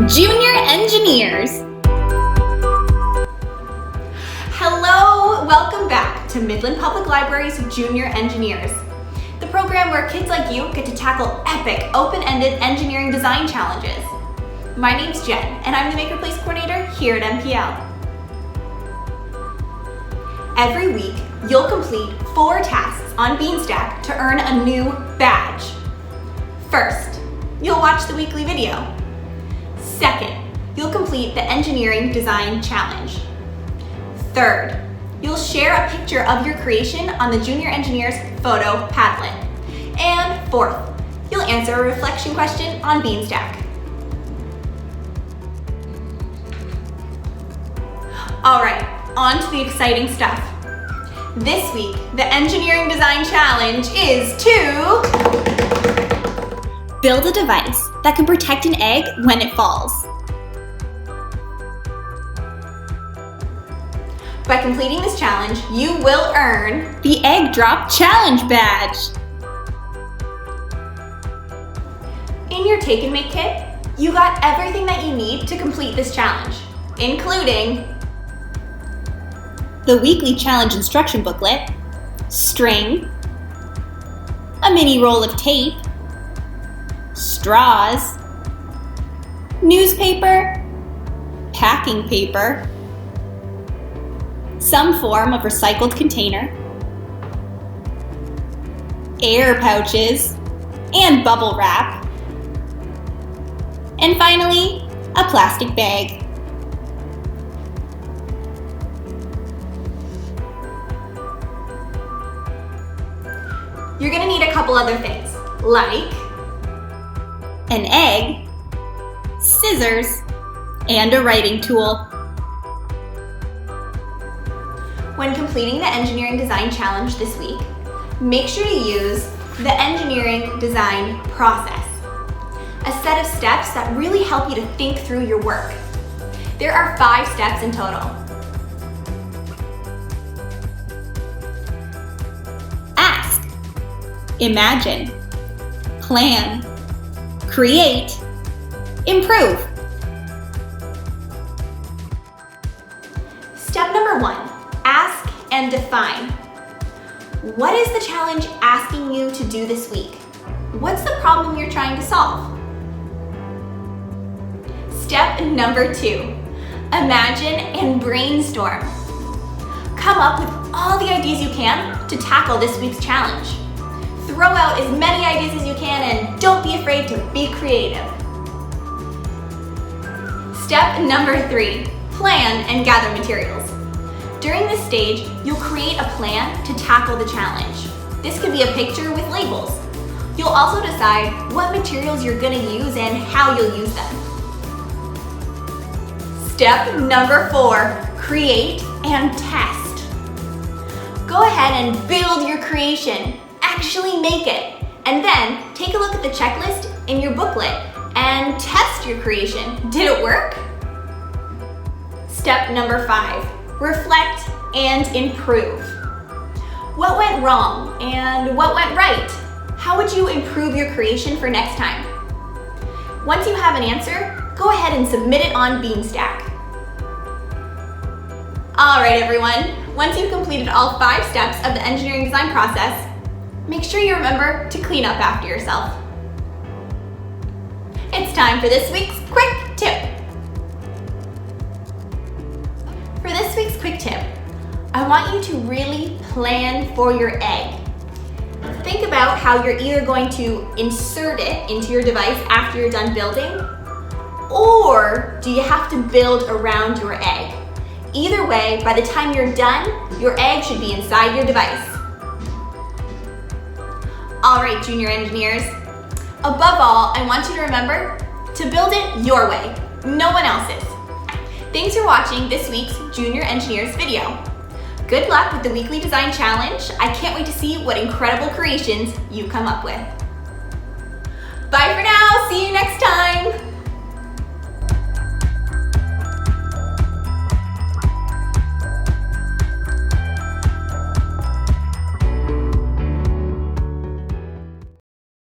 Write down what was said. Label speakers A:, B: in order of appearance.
A: Junior Engineers.
B: Hello, welcome back to Midland Public Library's Junior Engineers, the program where kids like you get to tackle epic, open-ended engineering design challenges. My name's Jen, and I'm the Maker Place Coordinator here at MPL. Every week, you'll complete 4 tasks on Beanstack to earn a new badge. First, you'll watch the weekly video. Second, you'll complete the Engineering Design Challenge. Third, you'll share a picture of your creation on the Junior Engineers photo Padlet. And fourth, you'll answer a reflection question on Beanstack. All right, on to the exciting stuff. This week, the Engineering Design Challenge is to build a device that can protect an egg when it falls. By completing this challenge, you will earn
A: the Egg Drop Challenge Badge.
B: In your Take and Make kit, you got everything that you need to complete this challenge, including
A: the weekly challenge instruction booklet, string, a mini roll of tape, straws, newspaper, packing paper, some form of recycled container, air pouches, and bubble wrap, and finally, a plastic bag.
B: You're gonna need a couple other things, like
A: an egg, scissors, and a writing tool.
B: When completing the Engineering Design Challenge this week, make sure to use the Engineering Design Process, a set of steps that really help you to think through your work. There are 5 steps in total.
A: Ask, imagine, plan, create, improve.
B: Step number 1, ask and define. What is the challenge asking you to do this week? What's the problem you're trying to solve? Step number 2, imagine and brainstorm. Come up with all the ideas you can to tackle this week's challenge. Throw out as many ideas as you can and don't be afraid to be creative. Step number 3, plan and gather materials. During this stage, you'll create a plan to tackle the challenge. This could be a picture with labels. You'll also decide what materials you're going to use and how you'll use them. Step number 4, create and test. Go ahead and build your creation. Actually make it. And then take a look at the checklist in your booklet and test your creation. Did it work? Step number 5, reflect and improve. What went wrong and what went right? How would you improve your creation for next time? Once you have an answer, go ahead and submit it on Beanstack. All right, everyone. Once you've completed all 5 steps of the engineering design process, make sure you remember to clean up after yourself. It's time for this week's quick tip. For this week's quick tip, I want you to really plan for your egg. Think about how you're either going to insert it into your device after you're done building, or do you have to build around your egg? Either way, by the time you're done, your egg should be inside your device. All right, Junior Engineers. Above all, I want you to remember to build it your way, no one else's. Thanks for watching this week's Junior Engineers video. Good luck with the weekly design challenge. I can't wait to see what incredible creations you come up with. Bye for now, see you next time.